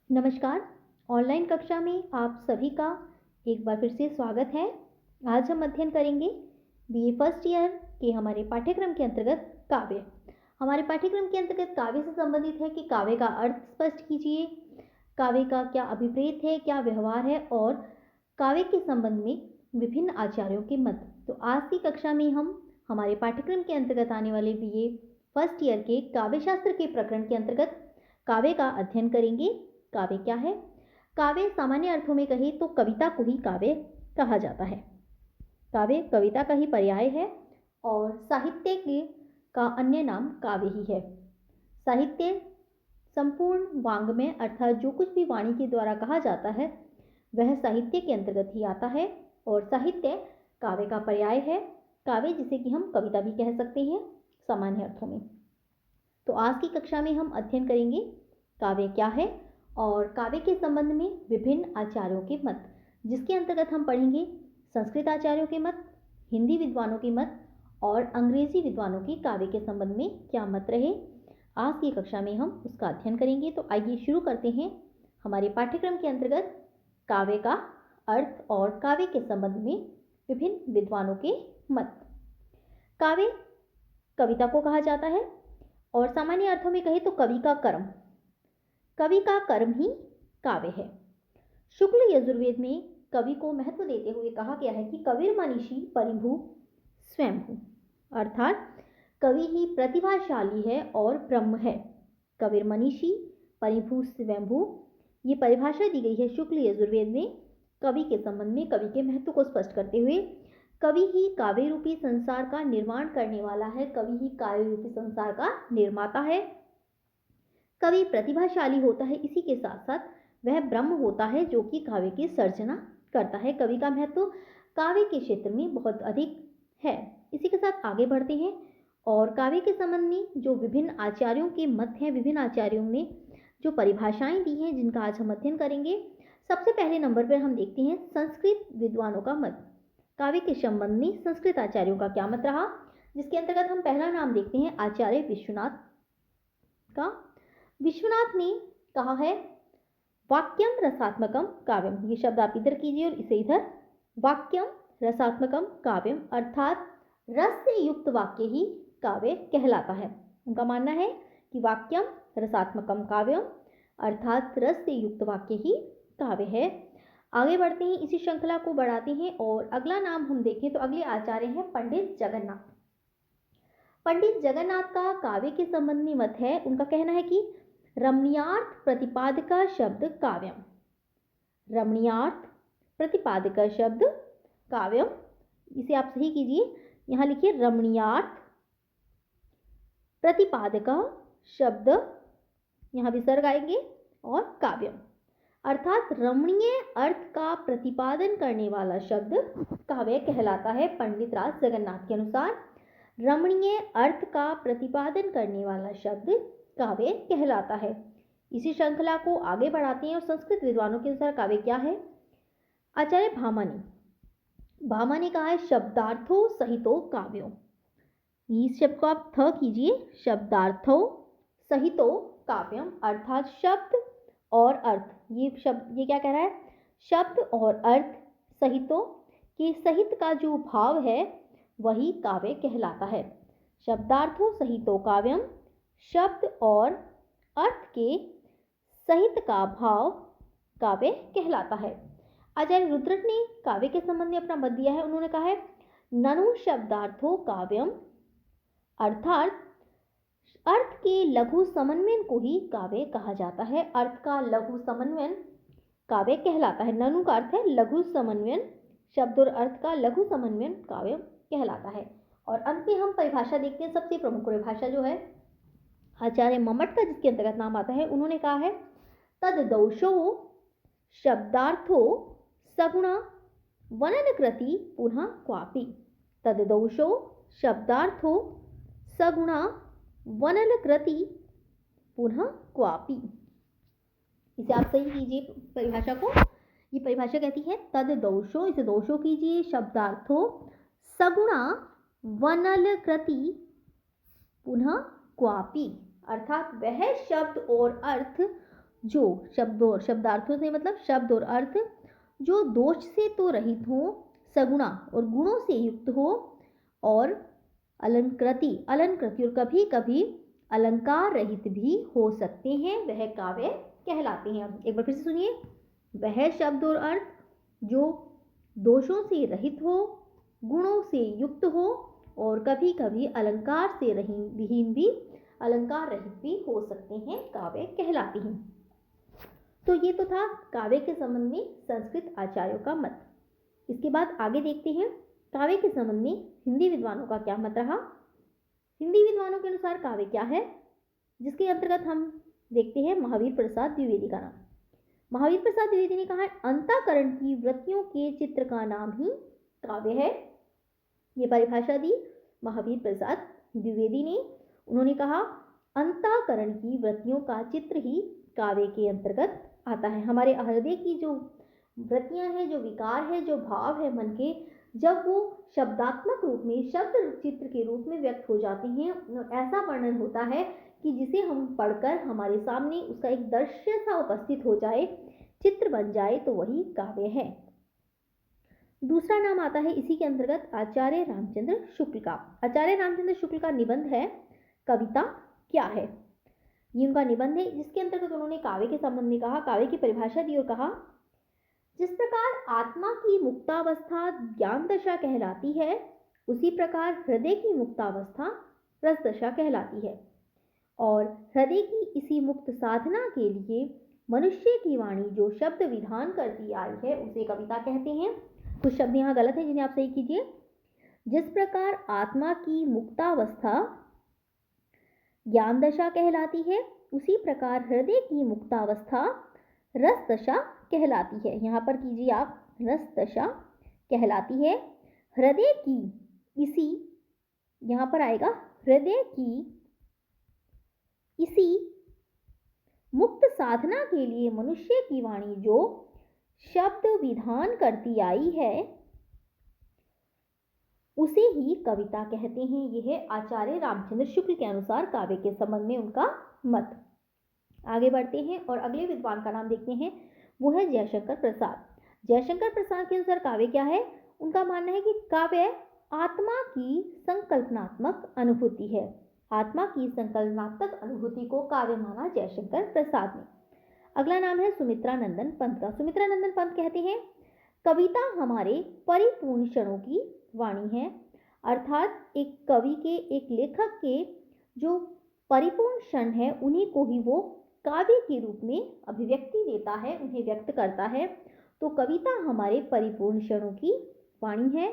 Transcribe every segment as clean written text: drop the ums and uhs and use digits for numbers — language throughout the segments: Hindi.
नमस्कार। ऑनलाइन कक्षा में आप सभी का एक बार फिर से स्वागत है। आज हम अध्ययन करेंगे बीए फर्स्ट ईयर के हमारे पाठ्यक्रम के अंतर्गत काव्य। हमारे पाठ्यक्रम के अंतर्गत काव्य से संबंधित है कि काव्य का अर्थ स्पष्ट कीजिए, काव्य का क्या अभिप्रेत है, क्या व्यवहार है और काव्य के संबंध में विभिन्न आचार्यों के मत। तो आज की कक्षा में हम हमारे पाठ्यक्रम के अंतर्गत आने वाले बीए फर्स्ट ईयर के काव्य शास्त्र के प्रकरण के अंतर्गत काव्य का अध्ययन करेंगे। काव्य क्या है? काव्य सामान्य अर्थों में कहे तो कविता को ही काव्य कहा जाता है। काव्य कविता का ही पर्याय है और साहित्य का अन्य नाम काव्य ही है। साहित्य संपूर्ण वाङ्मय अर्थात जो कुछ भी वाणी के द्वारा कहा जाता है वह साहित्य के अंतर्गत ही आता है और साहित्य काव्य का पर्याय है। काव्य जिसे कि हम कविता भी कह सकते हैं सामान्य अर्थों में। तो आज की कक्षा में हम अध्ययन करेंगे काव्य क्या है और काव्य के संबंध में विभिन्न आचार्यों के मत, जिसके अंतर्गत हम पढ़ेंगे संस्कृत आचार्यों के मत, हिंदी विद्वानों के मत और अंग्रेजी विद्वानों के काव्य के संबंध में क्या मत रहे। आज की कक्षा में हम उसका अध्ययन करेंगे। तो आइए शुरू करते हैं हमारे पाठ्यक्रम के अंतर्गत काव्य का अर्थ और काव्य के संबंध में विभिन्न विद्वानों के मत। काव्य कविता को कहा जाता है और सामान्य अर्थों में कहे तो कवि का कर्म, कवि का कर्म ही काव्य है। शुक्ल यजुर्वेद में कवि को महत्व देते हुए कहा गया है कि कविर्मनीषी परिभू स्वयंभू, अर्थात कवि ही प्रतिभाशाली है और ब्रह्म है। कविर्मनीषी परिभू स्वयंभू, ये परिभाषा दी गई है शुक्ल यजुर्वेद में कवि के संबंध में। कवि के महत्व को स्पष्ट करते हुए कवि ही काव्य रूपी संसार का निर्माण करने वाला है, कवि ही काव्य रूपी संसार का निर्माता है। कवि प्रतिभाशाली होता है, इसी के साथ साथ वह ब्रह्म होता है जो कि काव्य की सर्जना करता है। कवि का महत्व काव्य के क्षेत्र में बहुत अधिक है। इसी के साथ आगे बढ़ते हैं और काव्य के संबंध में जो विभिन्न आचार्यों के मत हैं, विभिन्न आचार्यों ने जो परिभाषाएं दी हैं जिनका आज हम अध्ययन करेंगे। सबसे पहले नंबर पर हम देखते हैं संस्कृत विद्वानों का मत। काव्य के संबंध में संस्कृत आचार्यों का क्या मत रहा, जिसके अंतर्गत हम पहला नाम देखते हैं आचार्य विश्वनाथ का। विश्वनाथ ने कहा है वाक्यम रसात्मकम काव्यम, ये शब्द आप इधर कीजिए और इसे इधर। वाक्यम रसात्मकम काव्यम अर्थात रस से युक्त वाक्य ही काव्य कहलाता है। उनका मानना है कि वाक्यम रसात्मकम काव्यम अर्थात रस से युक्त वाक्य ही काव्य है। आगे बढ़ते हैं, इसी श्रृंखला को बढ़ाते हैं और अगला नाम हम देखें तो अगले आचार्य हैं पंडित जगन्नाथ। पंडित जगन्नाथ का काव्य के संबंध में मत है। उनका कहना है कि रमणीयार्थ प्रतिपादक शब्द काव्यम, रमणीयार्थ प्रतिपादक शब्द काव्यम, इसे आप सही कीजिए, यहां लिखिए रमणीयार्थ प्रतिपादक शब्द, यहां विसर्ग आएंगे और काव्यम अर्थात रमणीय अर्थ का प्रतिपादन करने वाला शब्द काव्य कहलाता है। पंडित राज जगन्नाथ के अनुसार रमणीय अर्थ का प्रतिपादन करने वाला शब्द काव्य कहलाता है। इसी श्रृंखला को आगे बढ़ाते हैं और संस्कृत विद्वानों के अनुसार काव्य क्या है। आचार्य भामा ने कहा है शब्दार्थो सहितो काव्यो, इस शब्द को आप थ कीजिए, शब्दार्थो सहितो काव्यम अर्थात शब्द और अर्थ, ये शब्द ये क्या कह रहा है, शब्द और अर्थ सहितो के सहित का जो भाव है वही काव्य कहलाता है। शब्दार्थो सहितो काव्यम, शब्द और अर्थ के सहित का भाव काव्य कहलाता है। आचार्य रुद्रट ने काव्य के संबंध में अपना मत दिया है। उन्होंने कहा है ननु शब्दार्थो काव्यम अर्थात अर्थ के लघु समन्वयन को ही काव्य कहा जाता है। अर्थ का लघु समन्वयन काव्य कहलाता है। ननु का अर्थ है लघु समन्वयन, शब्द और अर्थ का लघु समन्वयन काव्य कहलाता है। और अंत में हम परिभाषा देखते हैं। सबसे प्रमुख परिभाषा जो है आचार्य मम्मट का, जिसके अंतर्गत नाम आता है, उन्होंने कहा है तद दोषो शब्दार्थो सगुणा वननकृति पुनः क्वापि, तद दोषो शब्दार्थो सगुणा वननकृति पुनः क्वापि, इसे आप सही कीजिए परिभाषा को। ये परिभाषा कहती है तद दोषो, इसे दोषो कीजिए, शब्दार्थो सगुणा वनलकृति पुनः क्वापि अर्थात वह शब्द और अर्थ जो शब्द और शब्दार्थों से मतलब शब्द और अर्थ जो दोष से तो रहित हो, सगुणा और गुणों से युक्त हो और अलंकृति अलंकृति और कभी कभी अलंकार रहित भी हो सकते हैं, वह काव्य कहलाते हैं। एक बार फिर से सुनिए, वह शब्द और अर्थ जो दोषों से रहित हो, गुणों से युक्त हो और कभी कभी अलंकार से विहीन भी अलंकार रहित भी हो सकते हैं, काव्य कहलाते हैं। तो ये तो था काव्य के संबंध में संस्कृत आचार्यों का मत। इसके बाद आगे देखते हैं काव्य के संबंध में हिंदी विद्वानों का क्या मत रहा। हिंदी विद्वानों के अनुसार काव्य क्या है, जिसके अंतर्गत हम देखते हैं महावीर प्रसाद द्विवेदी का नाम। महावीर प्रसाद द्विवेदी ने कहा अंतःकरण की वृत्तियों के चित्र का नाम ही काव्य है। ये परिभाषा दी महावीर प्रसाद द्विवेदी ने। उन्होंने कहा अंतःकरण की वृत्तियों का चित्र ही काव्य के अंतर्गत आता है। हमारे हृदय की जो वृत्तियां हैं, जो विकार है, जो भाव है मन के, जब वो शब्दात्मक रूप में, शब्द चित्र के रूप में व्यक्त हो जाते हैं, ऐसा वर्णन होता है कि जिसे हम पढ़कर हमारे सामने उसका एक दृश्य सा उपस्थित हो जाए, चित्र बन जाए, तो वही काव्य है। दूसरा नाम आता है इसी के अंतर्गत आचार्य रामचंद्र शुक्ल का। आचार्य रामचंद्र शुक्ल का निबंध है कविता क्या है। ये उनका निबंध है, जिसके अंतर्गत उन्होंने काव्य के संबंध में कहा, काव्य की परिभाषा दी और कहा जिस प्रकार आत्मा की मुक्तावस्था ज्ञान दशा कहलाती है, उसी प्रकार हृदय की मुक्तावस्था रस दशा कहलाती है। और हृदय की इसी मुक्त साधना के लिए मनुष्य की वाणी जो शब्द विधान करती आई है, उसे कविता कहते हैं। कुछ शब्द यहाँ गलत हैं, जिन्हें आप सही कीजिए। जिस प्रकार आत्मा की मुक्तावस्था ज्ञान दशा कहलाती है, उसी प्रकार हृदय की मुक्तावस्था रस दशा कहलाती है। यहाँ पर कीजिए आप, रस दशा कहलाती है। हृदय की इसी, यहाँ पर आएगा हृदय की इसी मुक्त साधना के लिए मनुष्य की वाणी जो शब्द विधान करती आई है, उसे ही कविता कहते हैं। यह है आचार्य रामचंद्र शुक्ल के अनुसार काव्य के संबंध में उनका मत। आगे बढ़ते हैं और अगले विद्वान का नाम देखते हैं, वो है जयशंकर प्रसाद। जयशंकर प्रसाद के अनुसार काव्य क्या है। उनका मानना है कि काव्य आत्मा की संकल्पनात्मक अनुभूति है। आत्मा की संकल्पनात्मक अनुभूति को काव्य माना जयशंकर प्रसाद ने। अगला नाम है सुमित्रा नंदन पंत का। सुमित्रा नंदन पंत कहते हैं कविता हमारे परिपूर्ण क्षणों की वाणी है, अर्थात एक कवि के, एक लेखक के जो परिपूर्ण क्षण है, उन्हीं को ही वो काव्य के रूप में अभिव्यक्ति देता है, उन्हें व्यक्त करता है। तो कविता हमारे परिपूर्ण क्षणों की वाणी है।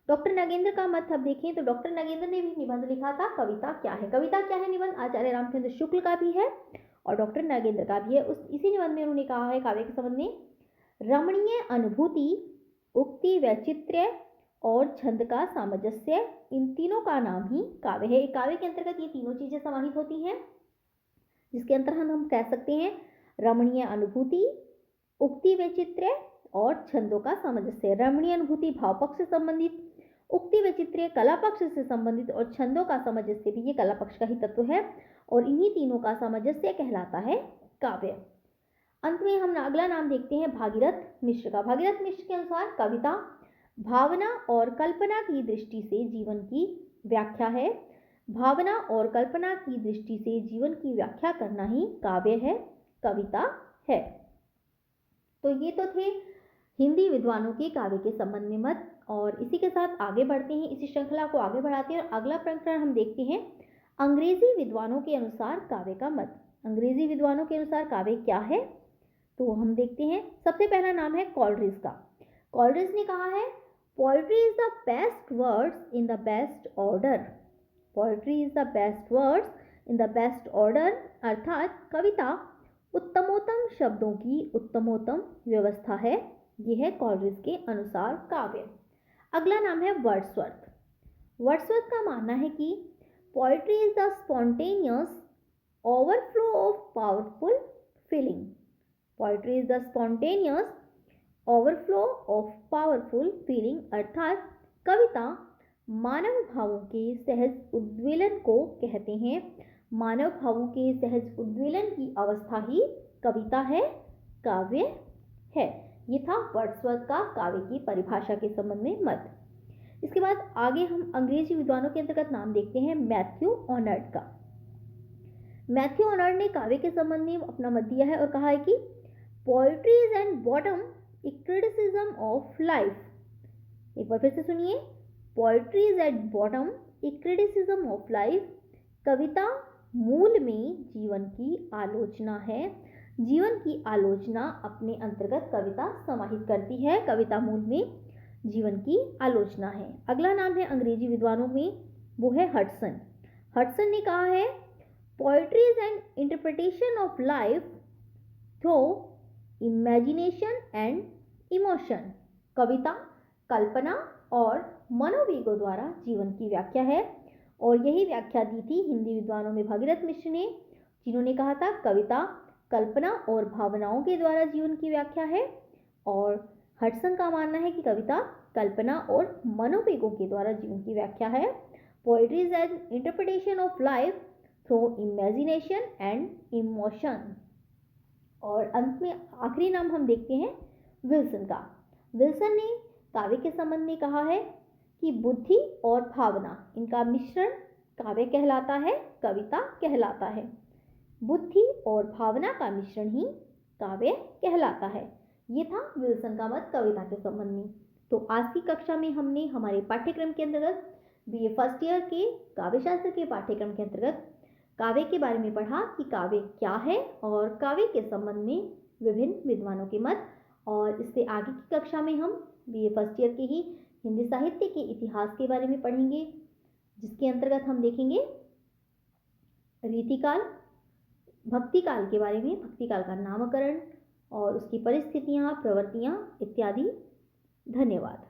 डॉक्टर नागेंद्र का मत अब देखें तो डॉक्टर नागेंद्र ने भी निबंध लिखा था कविता क्या है। कविता क्या है निबंध आचार्य रामचंद्र शुक्ल का भी है और डॉक्टर नागेंद्र का भी है। इसी निबंध में उन्होंने कहा है काव्य के संबंध में रमणीय अनुभूति, उक्ति, वैचित्र्य और छंद का सामंजस्य, इन तीनों का नाम ही काव्य है। काव्य के अंतर्गत ये तीनों चीजें समाहित होती हैं, जिसके अंतर्गत हम कह सकते हैं रमणीय अनुभूति, उक्ति, वैचित्र्य और छंदों का सामंजस्य। रमणीय अनुभूति भाव पक्ष से संबंधित, उक्ति वैचित्र्य कला पक्ष से संबंधित और छंदों का सामंजस्य भी ये कला पक्ष का ही तत्व है और इन्हीं तीनों का सामंजस्य कहलाता है काव्य। अंत में हम अगला नाम देखते हैं भागीरथ मिश्र का। भागीरथ मिश्र के अनुसार कविता भावना और कल्पना की दृष्टि से जीवन की व्याख्या है। भावना और कल्पना की दृष्टि से जीवन की व्याख्या करना ही काव्य है, कविता है। तो ये तो थे हिंदी विद्वानों के काव्य के संबंध में मत, और इसी के साथ आगे बढ़ते हैं, इसी श्रृंखला को आगे बढ़ाते हैं और अगला प्रकरण हम देखते हैं अंग्रेजी विद्वानों के अनुसार काव्य का मत। अंग्रेजी विद्वानों के अनुसार काव्य क्या है, तो हम देखते हैं। सबसे पहला नाम है कॉलरिज का। कॉलरिज ने कहा है poetry is the best words in the best order. Poetry is the best words in the best order, अर्थात कविता उत्तमोत्तम शब्दों की उत्तमोत्तम व्यवस्था है। यह है कॉलरिज के अनुसार काव्य। अगला नाम है वर्ड्सवर्थ। वर्ड्सवर्थ का मानना है कि poetry is the spontaneous overflow of powerful feeling. Poetry is the spontaneous overflow of powerful feeling, अर्थात कविता मानव भावों के सहज उद्वेलन को कहते हैं। मानव भावों के सहज उद्वेलन की अवस्था ही कविता है, काव्य है। ये था वर्ड्सवर्थ का काव्य की परिभाषा के संबंध में मत। इसके बाद आगे हम अंग्रेजी विद्वानों के अंतर्गत नाम देखते हैं मैथ्यू ऑर्नल्ड का। मैथ्यू ऑर्नल्ड ने काव्य के संबंध में अपना मत दिया है और कहा है कि poetry is and bottom a criticism of life. एक बार फिर से सुनिए, poetry is at bottom a criticism of life. कविता मूल में जीवन की आलोचना है। जीवन की आलोचना अपने अंतर्गत कविता समाहित करती है। कविता मूल में जीवन की आलोचना है। अगला नाम है अंग्रेजी विद्वानों में, वो है हडसन। हडसन ने कहा है poetry is an interpretation of life through imagination and emotion. कविता कल्पना और मनोवेगों द्वारा जीवन की व्याख्या है। और यही व्याख्या दी थी हिंदी विद्वानों में भगीरथ मिश्र ने, जिन्होंने कहा था कविता कल्पना और भावनाओं के द्वारा जीवन की व्याख्या है। और हडसन का मानना है कि कविता कल्पना और मनोवेगों के द्वारा जीवन की व्याख्या है। Poetry is an interpretation of life through imagination and emotion. और अंत में आखिरी नाम हम देखते हैं विल्सन का। विल्सन ने काव्य के संबंध में कहा है कि बुद्धि और भावना इनका मिश्रण काव्य कहलाता है, कविता कहलाता है। बुद्धि और भावना का मिश्रण ही काव्य कहलाता है। ये था विल्सन का मत कविता के संबंध में। तो आज की कक्षा में हमने हमारे पाठ्यक्रम के अंतर्गत बीए फर्स्ट ईयर के काव्य शास्त्र के पाठ्यक्रम के अंतर्गत काव्य के बारे में पढ़ा कि काव्य क्या है और काव्य के संबंध में विभिन्न विद्वानों के मत। और इससे आगे की कक्षा में हम बीए फर्स्ट ईयर के ही हिंदी साहित्य के इतिहास के बारे में पढ़ेंगे, जिसके अंतर्गत हम देखेंगे रीतिकाल, भक्तिकाल के बारे में, भक्तिकाल का नामकरण और उसकी परिस्थितियाँ, प्रवृत्तियाँ इत्यादि। धन्यवाद।